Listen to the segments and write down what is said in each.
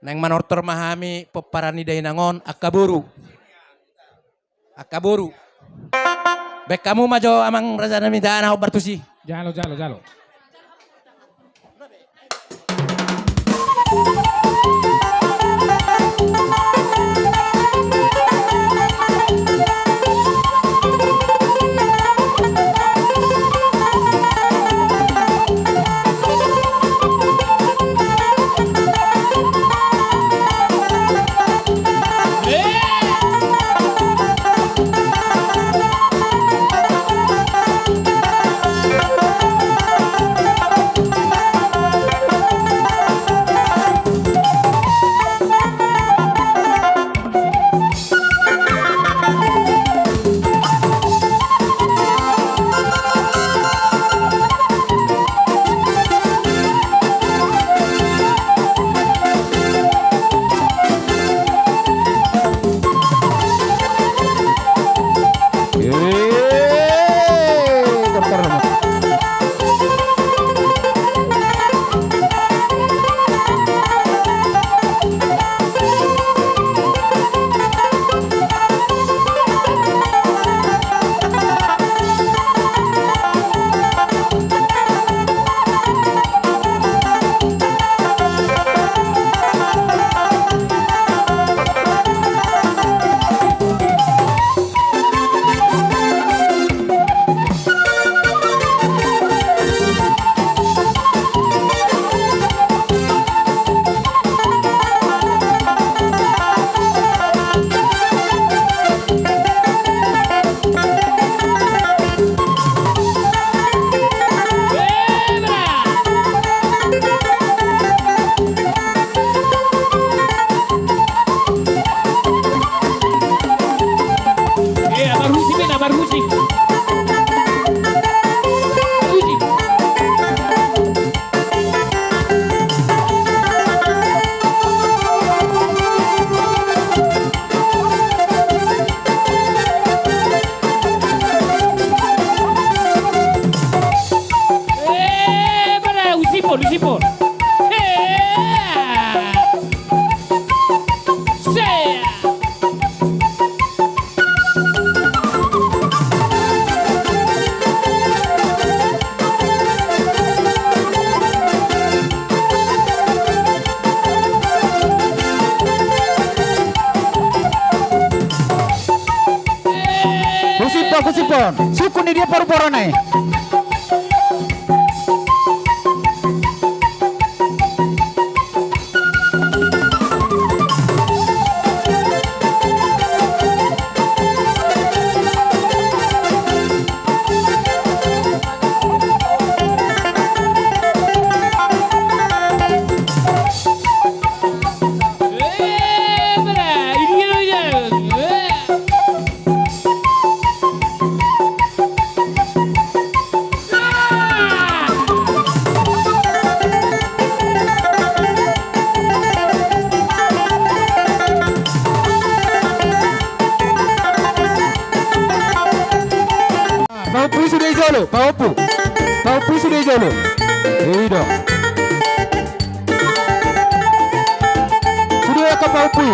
Neng manortor mahami peparani dainangon akaburu. Akaburu. Bek kamu majo amang raja namidana bartusi. Jalo, jalo, jalo. Usipon. Kusipon, suku ni dia paru-paru naik. Paupu sudah hijau lo, Paupu sudah hijau lo. Ini dong. Sudah ya ke Paupu.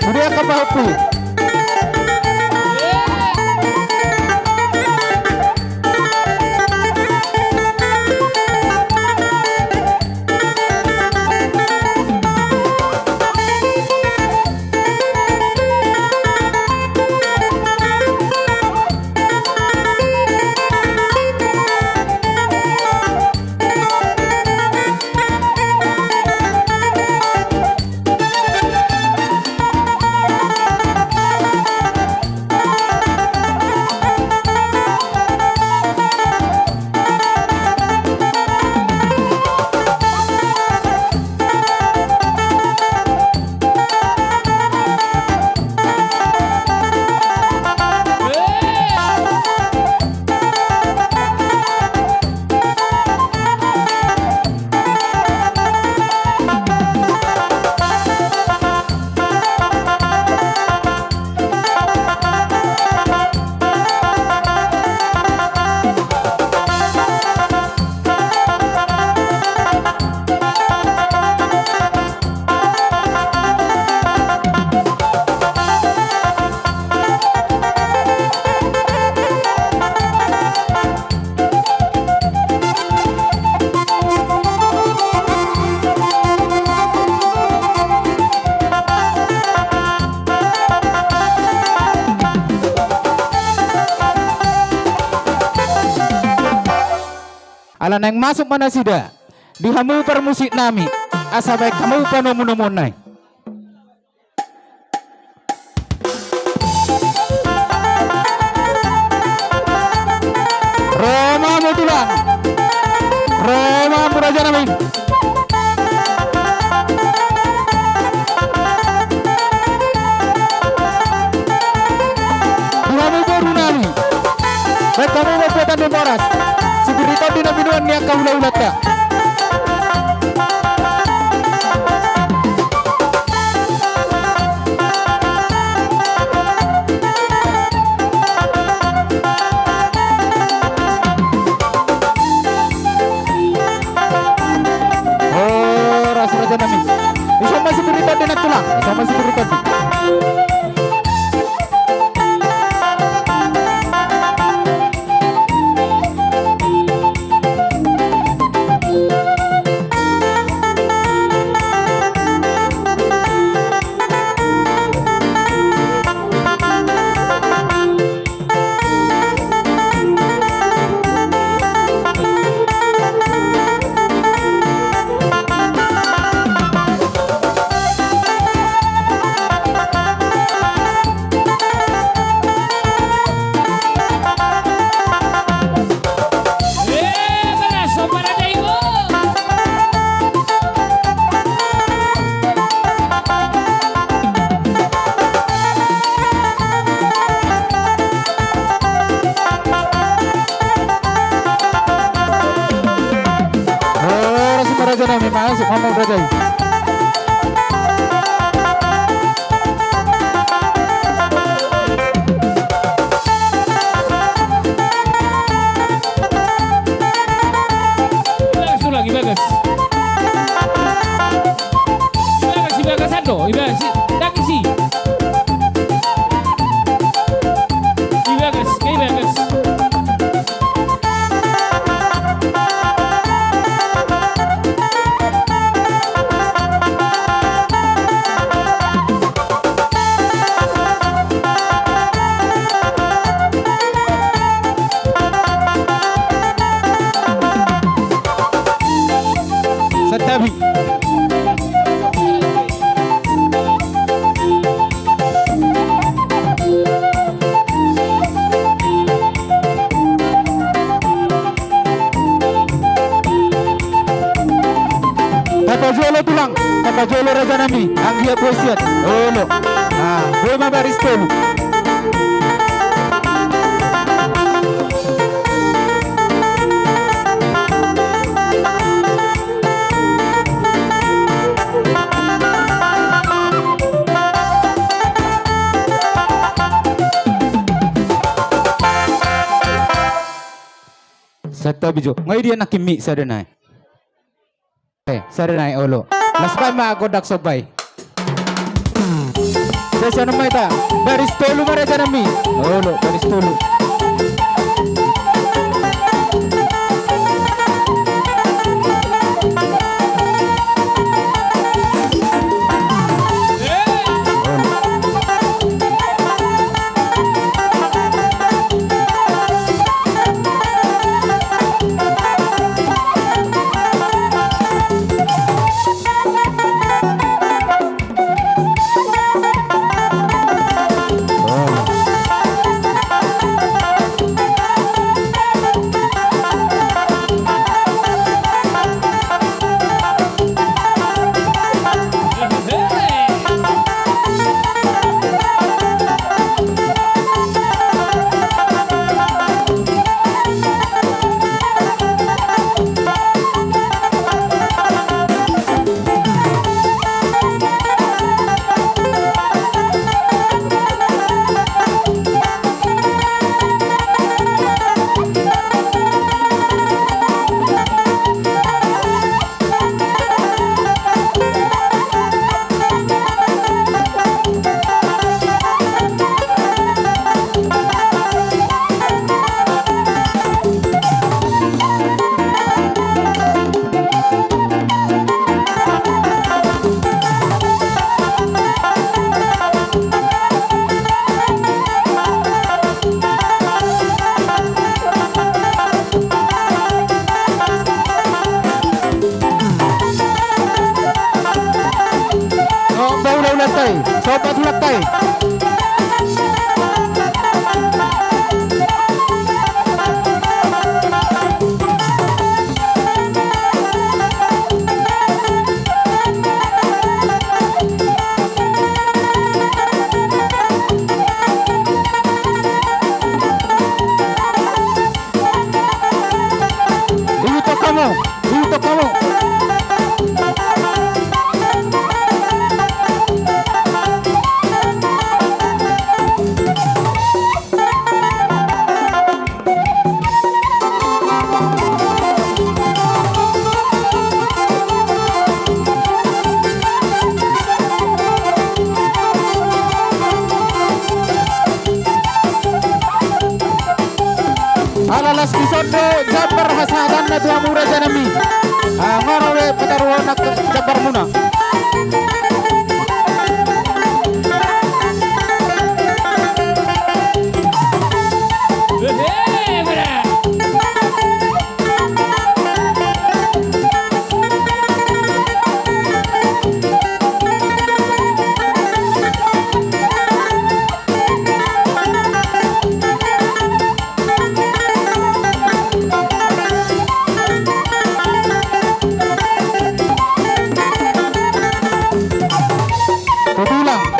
Sudah ya ke Paupu. Kalau neng masuk mana sida? Dihamu permusik nami. Asa baik kamu panomu nai. Roma Mutulang. Roma Muraja nami. Dihamu baru nami. Baik kamu membuatan demoras. Sigurito dinabinuan niya kaulah-ulat ka. Raja nami. Isama sigurito din at tulang. Isama sigurito din. Abrazo para Diego. Raja nami masuk ngomong Raja. Ibagas. Ibagas ano? Ibagas. Daki si. Ibagas. Kay Ibagas. Satabi. Jolo tulang, Jolo Raja nami, anggia puisiat, olo. Ah, boy mabaris tolu. Sata bijo, ngai dia nak kimi sadanai. Sadanai olo. Laspai ma aku dak sobai. Desa namai ta, baris tolu mara janami. Olo, baris tolu. Mulai. Untuk kamu, untuk kamu. Alalas kisondo Jabar hasadan na tuwa mura janami. Ngono we pataruwa nak Jabar muna. Hei, berat.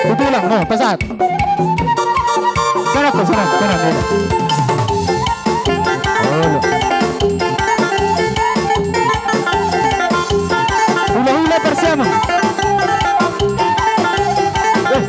Tutulang, no, pesat. Sana ko, sana. Olo. Hula-hula bersama. Olo.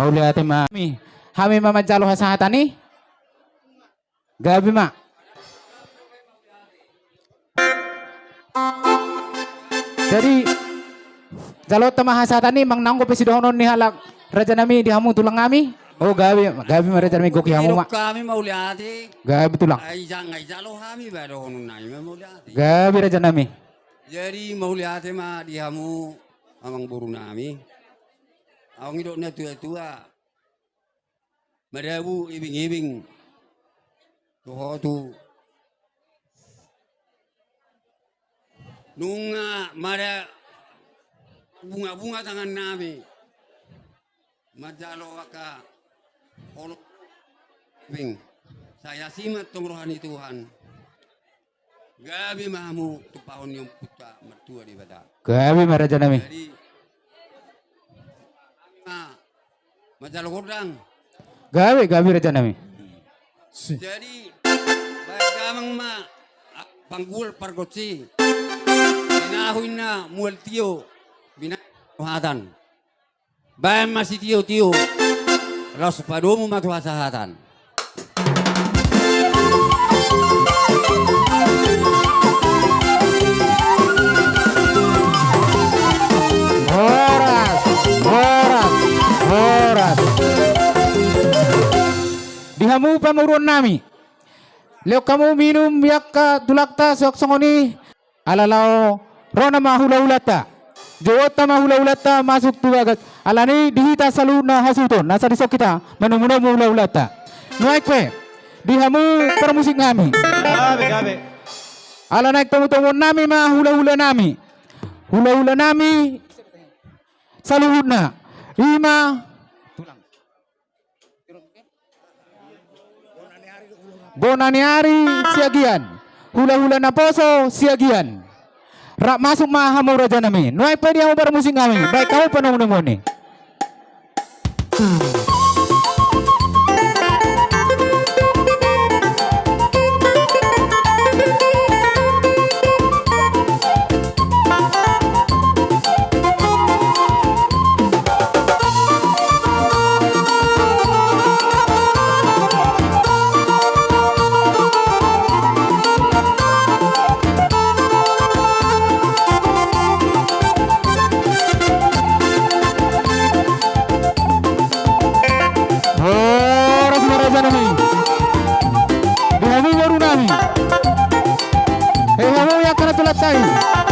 Mauli ate mami. Hami mama jalo hasahatani. Gabi ma. Jadi jalo tama hasahatani mang nanggo pesidonon ni halak raja nami dihamu tulang kami. Oh gabi ma raja nami goki hamu ma. Kami mauli ate. Gabi tulang. Ay jalo kami baru honun nai mauli ate. Gabi raja nami. Jadi mauli ate ma dihamu amang buru nami. Ang idok na tua-tua. Madabu ibing-ibing. Tuho tu. Nunga mada bunga-bunga tangan nami. Madalo ka ibing. Saya simat tong rohani Tuhan. Gabi mamu tupahon yung puta mertua di bata. Gabi Raja Nami. Jadi Majalo Gordang. Gabi Raja Nami. Jadi baik kamang panggul pargotsi. Binahuin na mual tiyo binahuhatan. Bayan masih tiyo. Ros padomu matuhasahatan. Horas. Dihamu pamurun nami. Leo kamu minum yakka tulakta sok songoni alalao rona mahula-hulata. Jawata mahula-hulata masuk tuagat. Alani dihita saluna hasuton. Nasa disok kita menumuna mahula-hulata. Nuaikwe. Dihamu permusik nami. Gabi. Ala naik temu-temu nami mahula-hula nami. Hula-hula nami saluhudna. Lima Bonaniari siagian. Hula-hula na poso siagian. Rak masuk mahamu Raja Nami. Nuai pa dia mau bermusik kami. Baik kamu penung-nung ni.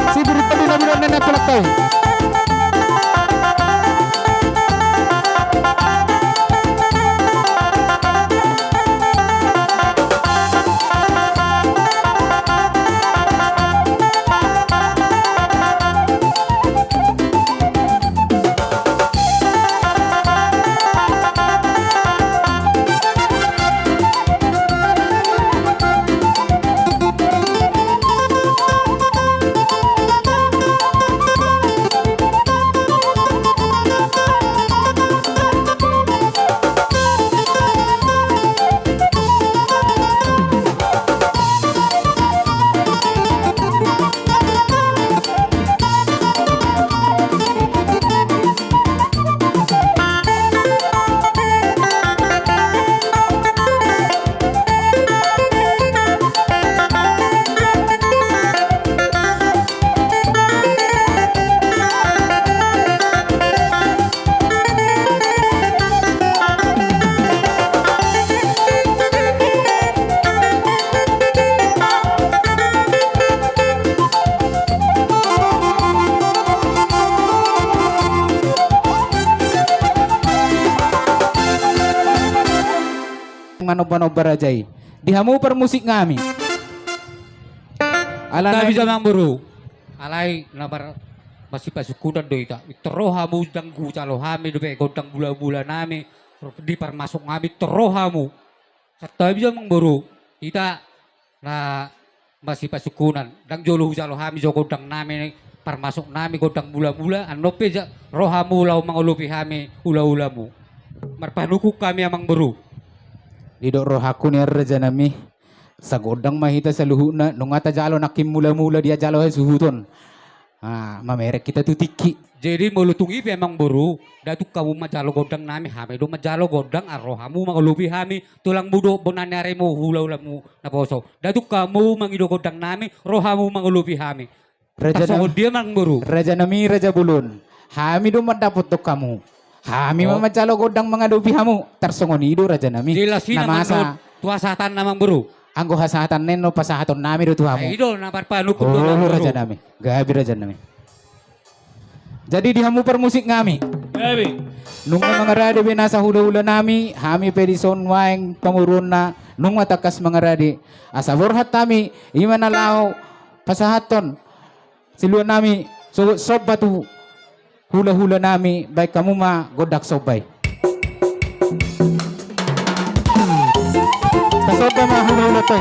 Si berita bila nenek tolak tahu. Manoba-noba rajai. Dihamu permusik ngami. Ala bisa mang buru. Alai nabar masih pasukunan doi tak. Terohamu danggu calo hami dope godang bula-bula nami. Di permasuk ngami terohamu. Serta bisa mang buru. Kita na masih pasukunan. Dang jolo calo hami jo godang nami permasuk nami godang bula-bula. Anope ja rohamu lau mangolupi hami ula-ulamu. Marpanuku kami amang buru. Didok roh aku ni Raja Nami. Sa godang mahita sa luhuna. Nung ata jalo nakim mula-mula dia jalo ay suhuton. Mamerek kita tu tiki. Jadi mulutungi memang buru. Datu kamu majalo godang nami. Hami do majalo godang arrohamu mangolupi hami. Tulang budo bonanaremo hula-ulamu na poso. Datu kamu mangido godang nami. Rohamu mangolupi hami. Raja Nami. Dia mang buru. Raja Nami, Raja Bulun. Hami do mandapot to kamu. Hami mamacalo godang mengadupi hamu. Tersongonido Raja Nami. Jelas na Namasa. Tuasatan namang buru. Anggo hasahatan neno pasahaton nami do tu hamu. Idol na parpanu ko Raja Nami. Gabi Raja Nami. Jadi di hamu permusik ngami. Gabi. Nung mga radi binasa hula-hula nami, hami pedison waeng pamurun na nung matakas mga radi. Asa borhat tami, ima na lao pasahaton. Siluan nami, sob batu hula-hula nami, baik kamu ma godak sobay. Pasoba ma hula-hula to.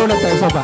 hula-hula tayo soba.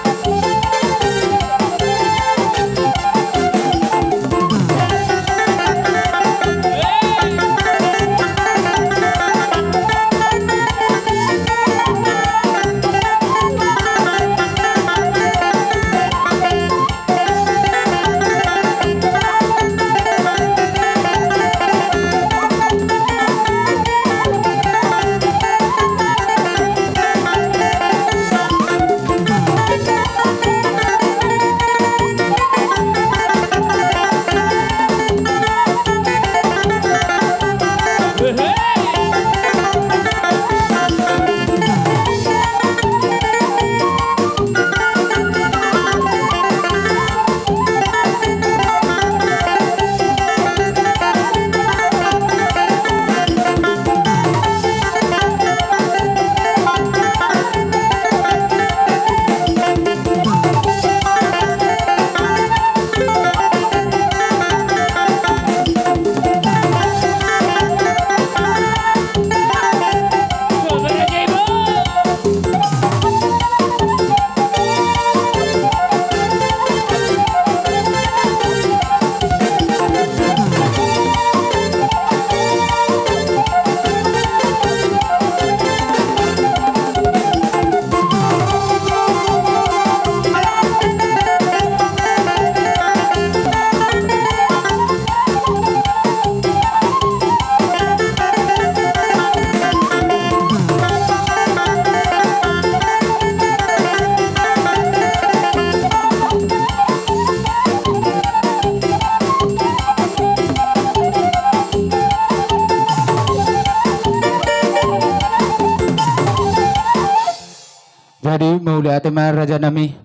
Jadi mahuli ate mga raja nami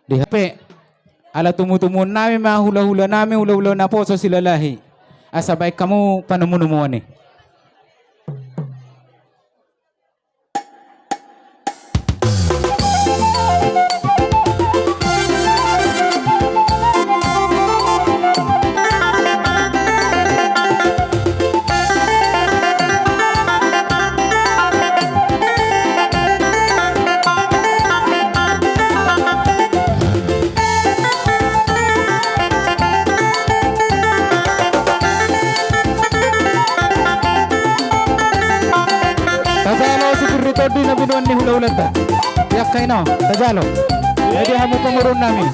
di HP. Ala tumutumun namin mga hula-hula namin, hula-hula na po sa silalahi. Asabay kamu panumumuan eh. Todi na binuan ni hula-hula ta. Yak kayo no, tajalo. Jadi hamu pemurun namin.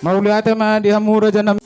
Mauli ate ma di hamura jana